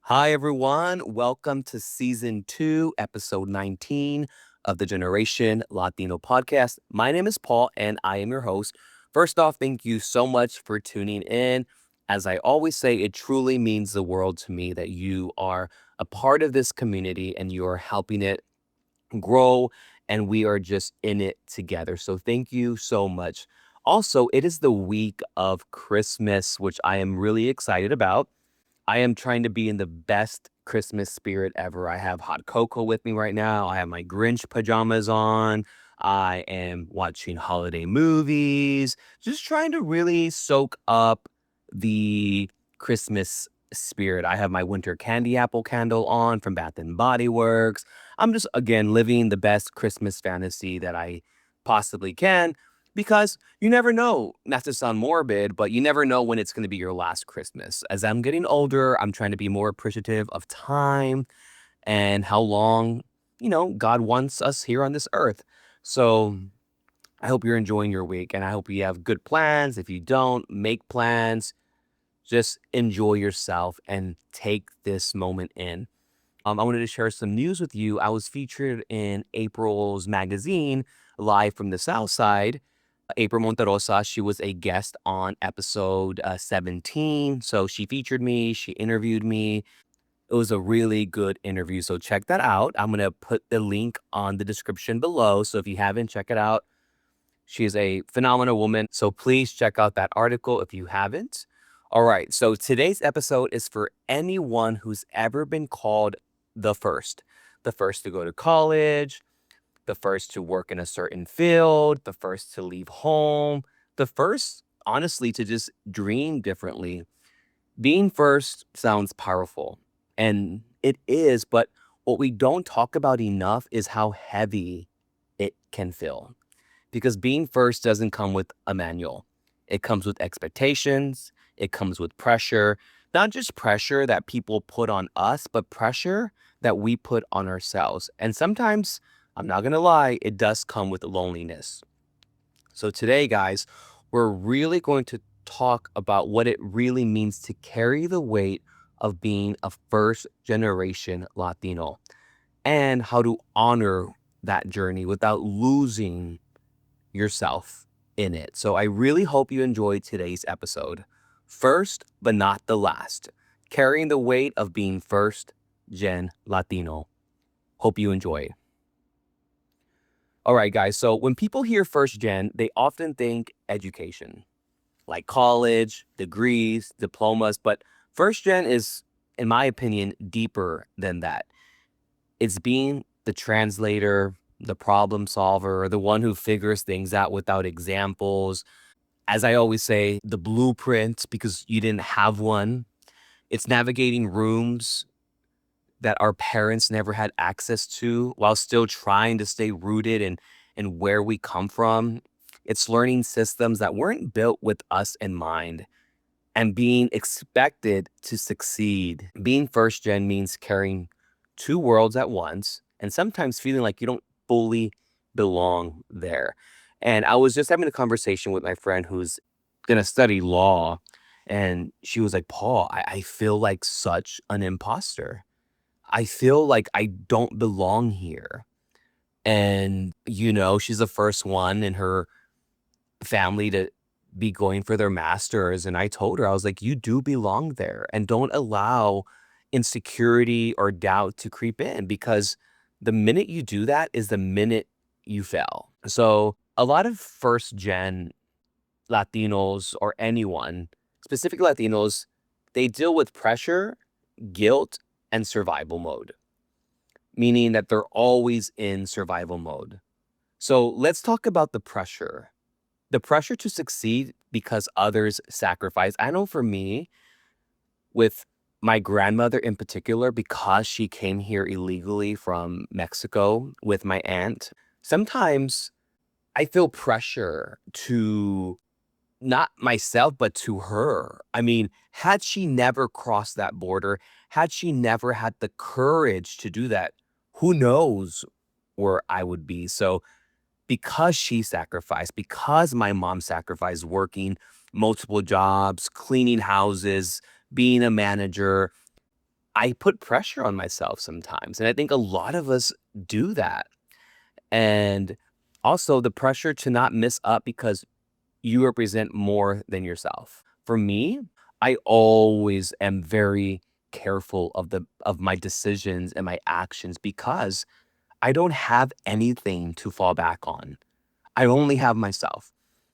Hi, everyone. Welcome to season 2, episode 19 of the Generation Latino podcast. My name is Paul, and I am your host. First off, thank you so much for tuning in. As I always say, it truly means the world to me that you are a part of this community and you are helping it grow, and we are just in it together. So, thank you so much. Also, it is the week of Christmas, which I am really excited about. I am trying to be in the best Christmas spirit ever. I have hot cocoa with me right now. I have my Grinch pajamas on. I am watching holiday movies, just trying to really soak up the Christmas spirit. I have my winter candy apple candle on from Bath and Body Works. I'm just, again, living the best Christmas fantasy that I possibly can because you never know, not to sound morbid, but you never know when it's going to be your last Christmas. As I'm getting older, I'm trying to be more appreciative of time and how long, God wants us here on this earth. So I hope you're enjoying your week and I hope you have good plans. If you don't, make plans. Just enjoy yourself and take this moment in. I wanted to share some news with you. I was featured in April's magazine, Live from the South Side. April Monterosa, she was a guest on episode 17. So she featured me, she interviewed me. It was a really good interview. So check that out. I'm going to put the link on the description below. So if you haven't, check it out. She is a phenomenal woman. So please check out that article if you haven't. All right. So today's episode is for anyone who's ever been called the first to go to college, the first to work in a certain field, the first to leave home, the first, honestly, to just dream differently. Being first sounds powerful, and it is, but what we don't talk about enough is how heavy it can feel. Because being first doesn't come with a manual, it comes with expectations, it comes with pressure, not just pressure that people put on us, but pressure that we put on ourselves. And sometimes, I'm not going to lie, it does come with loneliness. So today, guys, we're really going to talk about what it really means to carry the weight of being a first generation Latino and how to honor that journey without losing yourself in it. So I really hope you enjoyed today's episode. First, but not the last, carrying the weight of being first gen Latino. Hope you enjoy. All right, guys. So when people hear first gen, they often think education, like college, degrees, diplomas. But first gen is, in my opinion, deeper than that. It's being the translator, the problem solver, the one who figures things out without examples. As I always say, the blueprint, because you didn't have one. It's navigating rooms that our parents never had access to while still trying to stay rooted in where we come from. It's learning systems that weren't built with us in mind and being expected to succeed. Being first gen means carrying two worlds at once and sometimes feeling like you don't fully belong there. And I was just having a conversation with my friend who's going to study law. And she was like, Paul, I feel like such an imposter. I feel like I don't belong here. And, she's the first one in her family to be going for their masters. And I told her, I was like, you do belong there. And don't allow insecurity or doubt to creep in because the minute you do that is the minute you fail. So a lot of first gen Latinos or anyone, specifically Latinos, they deal with pressure, guilt, and survival mode, meaning that they're always in survival mode. So let's talk about the pressure. The pressure to succeed because others sacrifice. I know for me, with my grandmother in particular, because she came here illegally from Mexico with my aunt, sometimes I feel pressure to not myself, but to her. I mean, had she never crossed that border, had she never had the courage to do that, who knows where I would be. So because she sacrificed, because my mom sacrificed working multiple jobs, cleaning houses, being a manager, I put pressure on myself sometimes, and I think a lot of us do that. And also the pressure to not miss up because you represent more than yourself. For me, I always am very careful of my decisions and my actions because I don't have anything to fall back on. I only have myself.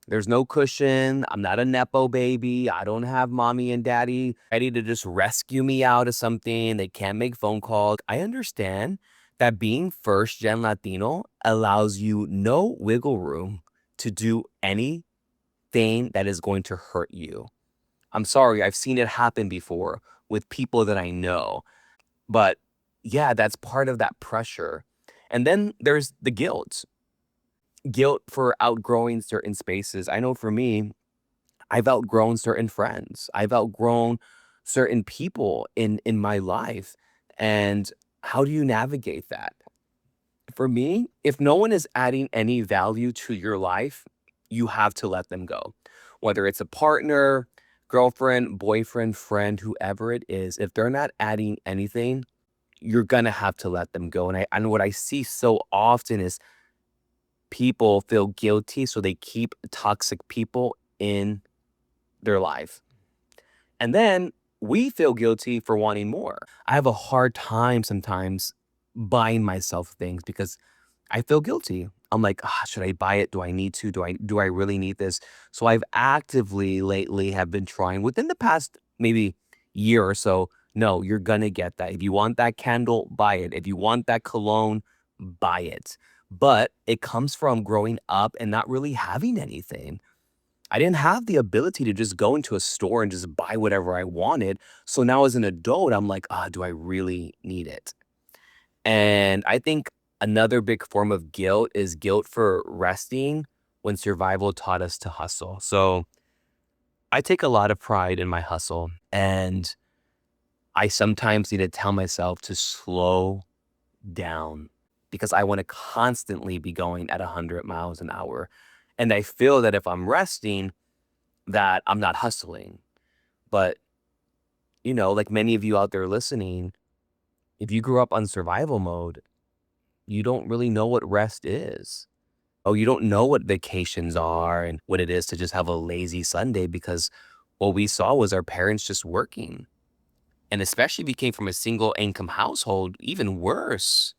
There's no cushion. I'm not a nepo baby. I don't have mommy and daddy ready to just rescue me out of something. They can't make phone calls. I understand that being first gen Latino allows you no wiggle room to do anything that is going to hurt you. I'm sorry, I've seen it happen before with people that I know. But yeah, that's part of that pressure. And then there's the guilt for outgrowing certain spaces. I know for me, I've outgrown certain friends. I've outgrown certain people in my life. And how do you navigate that? For me, if no one is adding any value to your life, you have to let them go. Whether it's a partner, girlfriend, boyfriend, friend, whoever it is, if they're not adding anything, you're gonna have to let them go. And what I see so often is people feel guilty, so they keep toxic people in their life. And then we feel guilty for wanting more. I have a hard time sometimes buying myself things because I feel guilty. I'm like, "Ah, should I buy it? Do I need to? Do I really need this?" So I've actively lately have been trying within the past maybe year or so, no, you're gonna get that. If you want that candle, buy it. If you want that cologne, buy it. But it comes from growing up and not really having anything. I didn't have the ability to just go into a store and just buy whatever I wanted. So now as an adult, I'm like, "Ah, do I really need it?" And I think another big form of guilt is guilt for resting when survival taught us to hustle. So I take a lot of pride in my hustle, and I sometimes need to tell myself to slow down because I want to constantly be going at 100 miles an hour. And I feel that if I'm resting, that I'm not hustling. But, like many of you out there listening, if you grew up on survival mode, you don't really know what rest is. Oh, you don't know what vacations are and what it is to just have a lazy Sunday because what we saw was our parents just working. And especially if you came from a single income household, even worse.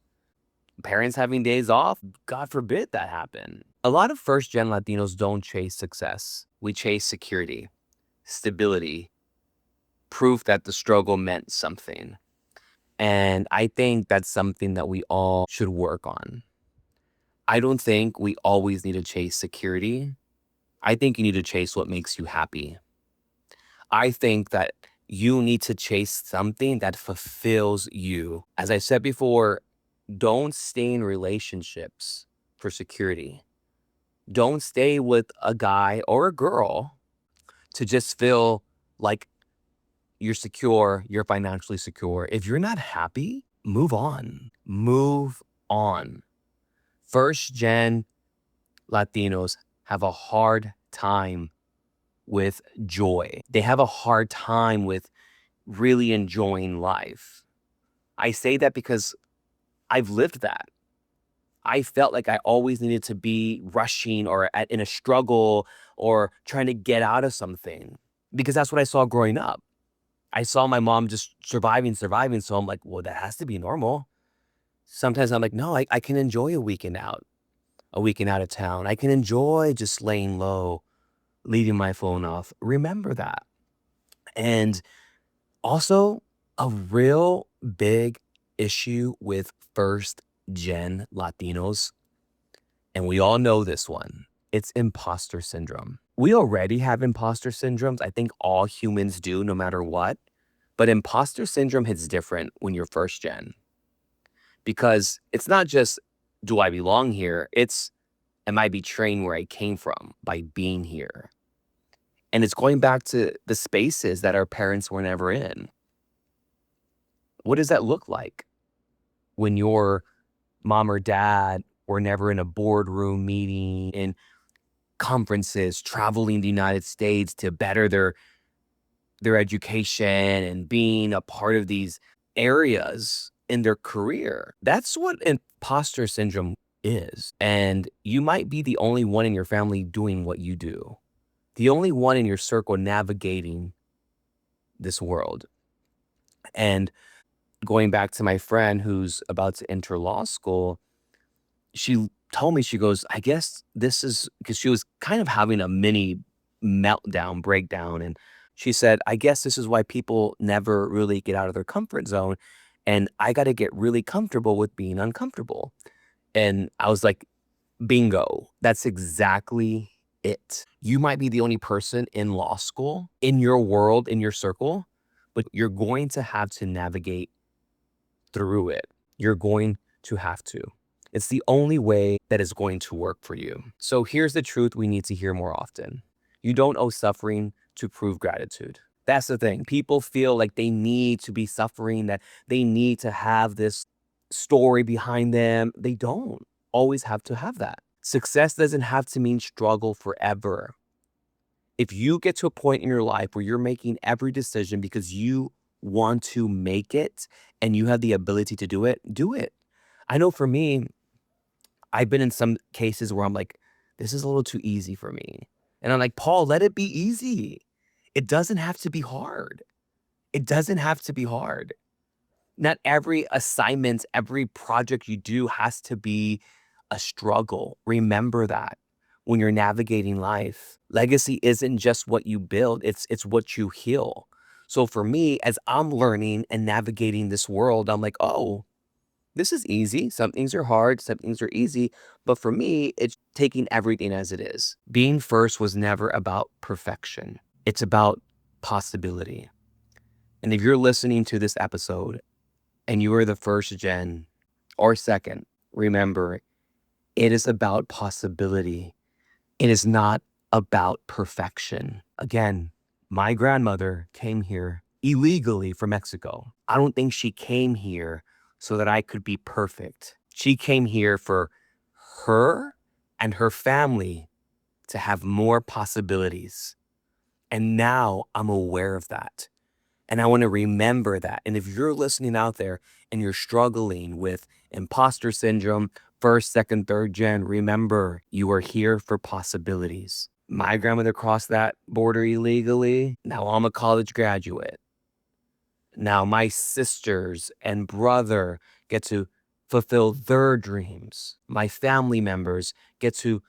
Parents having days off, God forbid that happen. A lot of first gen Latinos don't chase success. We chase security, stability, proof that the struggle meant something. And I think that's something that we all should work on. I don't think we always need to chase security. I think you need to chase what makes you happy. I think that you need to chase something that fulfills you. As I said before, don't stay in relationships for security. Don't stay with a guy or a girl to just feel like you're secure, you're financially secure. If you're not happy, move on. Move on. First gen Latinos have a hard time with joy. They have a hard time with really enjoying life. I say that because I've lived that. I felt like I always needed to be rushing or in a struggle or trying to get out of something because that's what I saw growing up. I saw my mom just surviving, surviving. So I'm like, well, that has to be normal. Sometimes I'm like, no, I can enjoy a weekend out of town. I can enjoy just laying low, leaving my phone off. Remember that. And also, a real big issue with first gen Latinos, and we all know this one, it's imposter syndrome. We already have imposter syndromes. I think all humans do, no matter what. But imposter syndrome hits different when you're first gen because it's not just, do I belong here? It's, am I betraying where I came from by being here? And it's going back to the spaces that our parents were never in. What does that look like when your mom or dad were never in a boardroom meeting, in conferences, traveling the United States to better their education and being a part of these? areas in their career. That's what imposter syndrome is. And you might be the only one in your family doing what you do, the only one in your circle navigating this world. And going back to my friend who's about to enter law school, she told me, she goes, I guess this is because she was kind of having a mini meltdown, breakdown. And she said, I guess this is why people never really get out of their comfort zone. And I got to get really comfortable with being uncomfortable. And I was like, bingo, that's exactly it. You might be the only person in law school, in your world, in your circle, but you're going to have to navigate through it. You're going to have to. It's the only way that is going to work for you. So here's the truth we need to hear more often. You don't owe suffering to prove gratitude. That's the thing. People feel like they need to be suffering, that they need to have this story behind them. They don't always have to have that. Success doesn't have to mean struggle forever. If you get to a point in your life where you're making every decision because you want to make it and you have the ability to do it, do it. I know for me, I've been in some cases where I'm like, this is a little too easy for me. And I'm like, Paul, let it be easy. It doesn't have to be hard. It doesn't have to be hard. Not every assignment, every project you do has to be a struggle. Remember that when you're navigating life. Legacy isn't just what you build, it's what you heal. So for me, as I'm learning and navigating this world, I'm like, oh, this is easy. Some things are hard, some things are easy. But for me, it's taking everything as it is. Being first was never about perfection. It's about possibility. And if you're listening to this episode and you are the first gen or second, remember, it is about possibility. It is not about perfection. Again, my grandmother came here illegally from Mexico. I don't think she came here so that I could be perfect. She came here for her and her family to have more possibilities. And now I'm aware of that. And I want to remember that. And if you're listening out there and you're struggling with imposter syndrome, first, second, third gen, remember you are here for possibilities. My grandmother crossed that border illegally. Now I'm a college graduate. Now my sisters and brother get to fulfill their dreams. My family members get to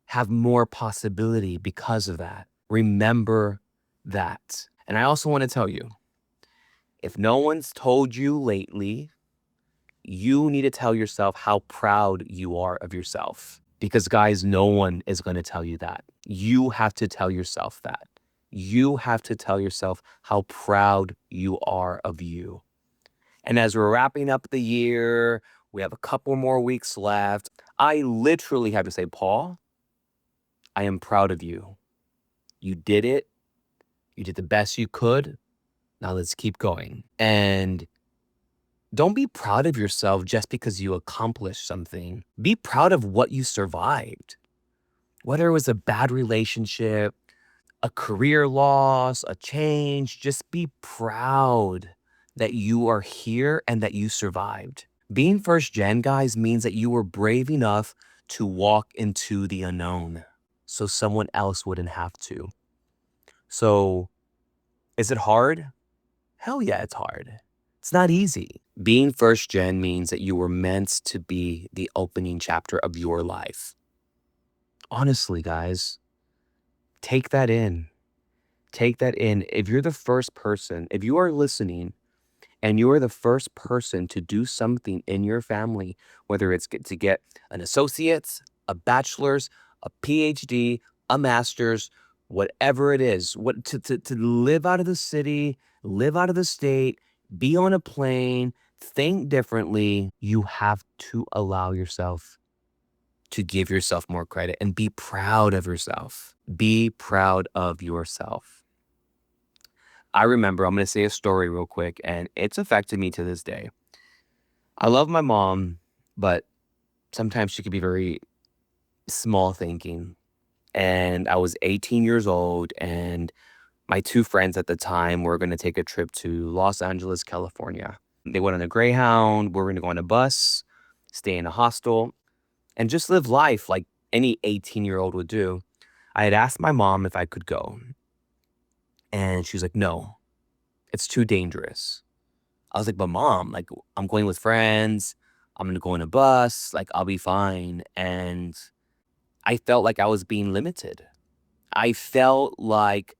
have more possibility because of that. Remember that. And I also want to tell you, if no one's told you lately, you need to tell yourself how proud you are of yourself. Because guys, no one is going to tell you that. You have to tell yourself that. You have to tell yourself how proud you are of you. And as we're wrapping up the year, we have a couple more weeks left. I literally have to say, Paul, I am proud of you. You did it. You did the best you could. Now let's keep going. And don't be proud of yourself just because you accomplished something. Be proud of what you survived. Whether it was a bad relationship, a career loss, a change, just be proud that you are here and that you survived. Being first gen, guys, means that you were brave enough to walk into the unknown so someone else wouldn't have to. So, is it hard? Hell yeah, it's hard. It's not easy. Being first gen means that you were meant to be the opening chapter of your life. Honestly, guys, take that in. Take that in. If you're the first person, if you are listening and you are the first person to do something in your family, whether it's to get an associate's, a bachelor's, a PhD, a master's, whatever it is, to live out of the city, live out of the state, be on a plane, think differently, you have to allow yourself to give yourself more credit and be proud of yourself. Be proud of yourself. I remember, I'm going to say a story real quick, and it's affected me to this day. I love my mom, but sometimes she could be very small thinking. And I was 18 years old, and my two friends at the time were going to take a trip to Los Angeles, California. They went on a Greyhound. We're going to go on a bus, stay in a hostel, and just live life like any 18-year-old would do. I had asked my mom if I could go, and she was like, no, it's too dangerous. I was like, but mom, like, I'm going with friends. I'm going to go in a bus. Like, I'll be fine. And I felt like I was being limited. I felt like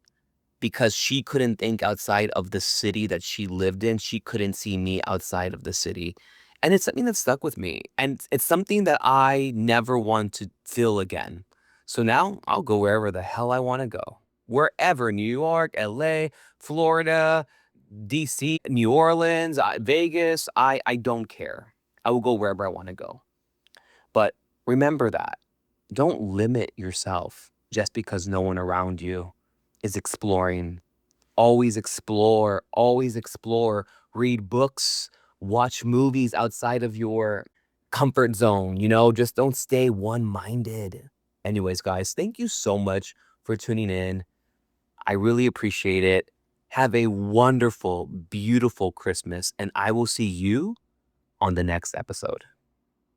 because she couldn't think outside of the city that she lived in, she couldn't see me outside of the city. And it's something that stuck with me. And it's something that I never want to feel again. So now I'll go wherever the hell I want to go. Wherever, New York, LA, Florida, DC, New Orleans, Vegas, I don't care. I will go wherever I want to go. But remember that. Don't limit yourself just because no one around you is exploring. Always explore, always explore. Read books, watch movies outside of your comfort zone, just don't stay one-minded. Anyways, guys, thank you so much for tuning in. I really appreciate it. Have a wonderful, beautiful Christmas, and I will see you on the next episode.